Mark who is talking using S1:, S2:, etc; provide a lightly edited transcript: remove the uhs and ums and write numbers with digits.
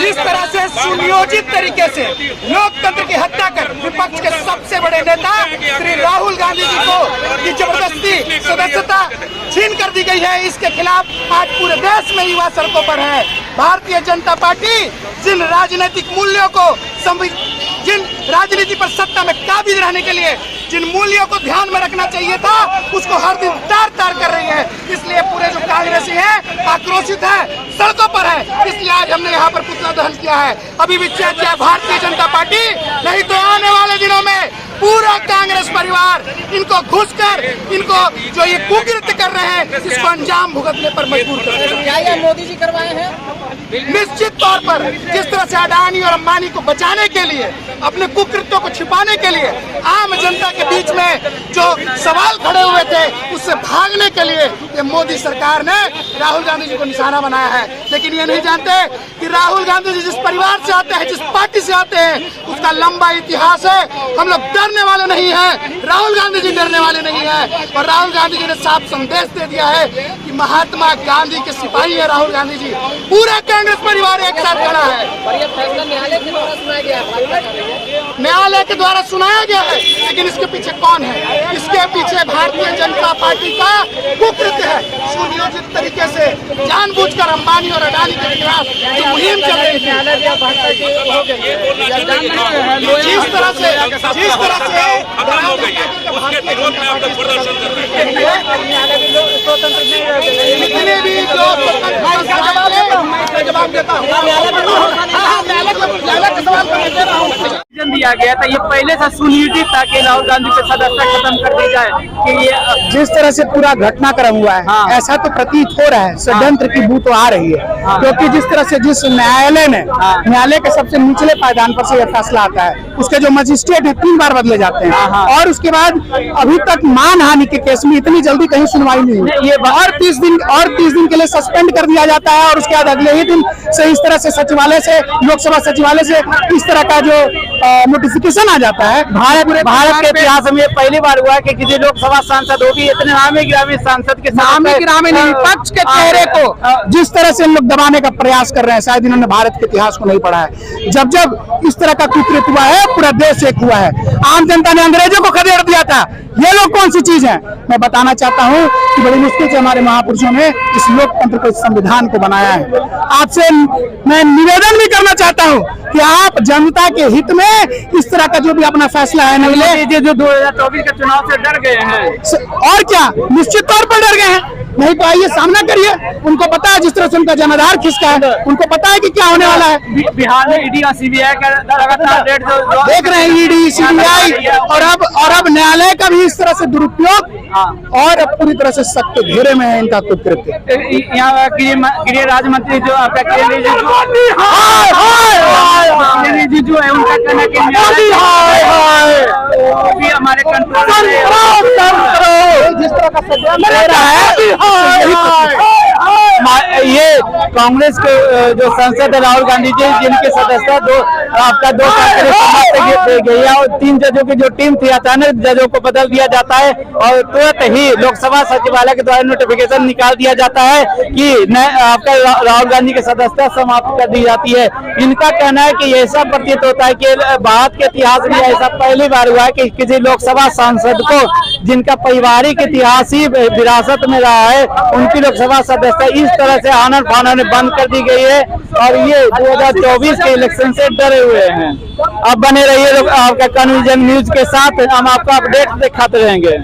S1: जिस तरह से सुनियोजित तरीके से लोकतंत्र की हत्या कर विपक्ष के सबसे बड़े नेता श्री राहुल गांधी जी को की जबरदस्ती सदस्यता छीन कर दी गई है, इसके खिलाफ आज पूरे देश में युवा सड़कों पर है। भारतीय जनता पार्टी जिन राजनीतिक मूल्यों को जिन राजनीति पर सत्ता में काबिज रहने के लिए जिन मूल्यों को ध्यान में रखना चाहिए था उसको हर दिन तार तार कर रही है। इसलिए पूरे जो कांग्रेसी हैं आक्रोशित है, सड़कों पर है। इसलिए आज हमने यहाँ पर पुतला दहन किया है। अभी भी चाहे भारतीय जनता पार्टी, नहीं तो आने वाले दिनों में पूरा कांग्रेस परिवार इनको घुसकर इनको जो ये कुकृत्य कर रहे हैं इसको अंजाम भुगतने पर मजबूर कर रहे हैं।
S2: क्या ये मोदी जी करवाए हैं?
S1: निश्चित तौर पर जिस तरह से अडानी और अंबानी को बचाने के लिए, अपने कुकृत्यों को छिपाने के लिए आम जनता के बीच में जो सवाल खड़े हुए थे उससे भागने के लिए ये मोदी सरकार ने राहुल गांधी जी को निशाना बनाया है। लेकिन ये नहीं जानते कि राहुल गांधी जी जिस परिवार से आते हैं, जिस पार्टी से आते हैं, उसका लंबा इतिहास है। हम लोग डरने वाले नहीं हैं, राहुल गांधी जी डरने वाले नहीं हैं। और राहुल गांधी जी ने साफ संदेश दे दिया है कि महात्मा गांधी के सिपाही है राहुल गांधी जी। पूरा कांग्रेस परिवार एक साथ खड़ा है।
S2: और ये फैसला न्यायालय के द्वारा सुनाया गया है।
S1: न्यायालय के द्वारा सुनाया गया है, लेकिन इसके पीछे कौन है? इसके पीछे भारतीय जनता पार्टी का कुकृत्य है। सुनियोजित तरीके से जानबूझकर अंबानी और अडानी के खिलाफ जो मुहिम चल रही थी, जिस तरह से जितने भी जो जवाब देता हूँ
S3: दिया गया था, ये पहले से सुनियोजित था कि राहुल गांधी पे सदस्यता खत्म कर दी जाए कि ये
S4: जिस तरह से पूरा घटनाक्रम हुआ है,
S3: हाँ।
S4: ऐसा तो प्रतीत हो रहा है, षड्यंत्र की बू तो आ रही है।
S3: हाँ।
S4: क्योंकि जिस तरह से जिस न्यायालय ने
S3: हाँ।
S4: न्यायालय के सबसे निचले पायदान पर से यह फैसला आता है, उसके जो मजिस्ट्रेट है 3 बार बदले जाते हैं।
S3: हाँ।
S4: और उसके बाद अभी तक मानहानि के केस में इतनी जल्दी कहीं सुनवाई नहीं हुई।
S3: ये
S4: और 30 दिन के लिए सस्पेंड कर दिया जाता है और उसके बाद अगले ही दिन से इस तरह से सचिवालय से, लोकसभा सचिवालय से इस तरह का जो नोटिफिकेशन आ जाता है।
S3: भारत के इतिहास में पहली बार हुआ है कि किसी लोकसभा सांसद होगी इतने नामी गिरामी सांसद के
S4: नामी गिरामी नहीं, विपक्ष के चेहरे को जिस तरह से लोग दबाने का प्रयास कर रहे हैं, शायद इन्होंने भारत के इतिहास को नहीं पढ़ा है। जब इस तरह का कुकृत्य हुआ है, पूरा देश एक हुआ है। आम जनता ने अंग्रेजों को खदेड़ दिया था। ये लोग कौन सी चीज है? मैं बताना चाहता हूँ कि बड़ी मुश्किल से हमारे महापुरुषों ने इस लोकतंत्र को, इस संविधान को बनाया है। आपसे मैं निवेदन भी करना चाहता हूँ कि आप जनता के हित में इस तरह का जो भी अपना फैसला है नहीं ले।
S3: जो 2024 के चुनाव से डर गए हैं
S4: और क्या, निश्चित तौर पर डर गए हैं। नहीं तो आइए सामना करिए। उनको पता है जिस तरह से उनका जनाधार खिसका है, उनको पता है कि क्या होने वाला है।
S3: बिहार में ईडी और सीबीआई का लगातार रेड
S4: देख रहे हैं, ईडी सीबीआई और अब न्यायालय का भी इस तरह से दुरुपयोग, और अब पूरी तरह से सख्त घेरे में है इनका कुकृत्य।
S3: यहाँ गृह राज्य मंत्री जो आपका किरेन रिजिजू है, उनका कहना कि हमारे कंट्रोल
S4: जिस तरह का षड्यंत्र हो रहा है,
S3: ये कांग्रेस के जो सांसद है राहुल गांधी जी, जिनकी सदस्यता 2 साल के लिए समाप्त गई है और 3 जजों की जो टीम थी, अचानक जजों को बदल दिया जाता है और तुरंत ही लोकसभा सचिवालय के द्वारा नोटिफिकेशन निकाल दिया जाता है कि आपका राहुल गांधी की सदस्यता समाप्त कर दी जाती है। इनका कहना है कि ऐसा प्रतीत होता है कि भारत के इतिहास में ऐसा पहली बार हुआ है कि किसी लोकसभा सांसद को, जिनका पारिवारिक इतिहास ही विरासत में रहा है, उनकी लोकसभा सदस्यता इस तरह से आनन फानन बंद कर दी गई है और ये 2024 के इलेक्शन से डरे हुए हैं। अब बने रहिए आपका कन्वर्जन न्यूज के साथ, हम आपको अपडेट दिखाते रहेंगे।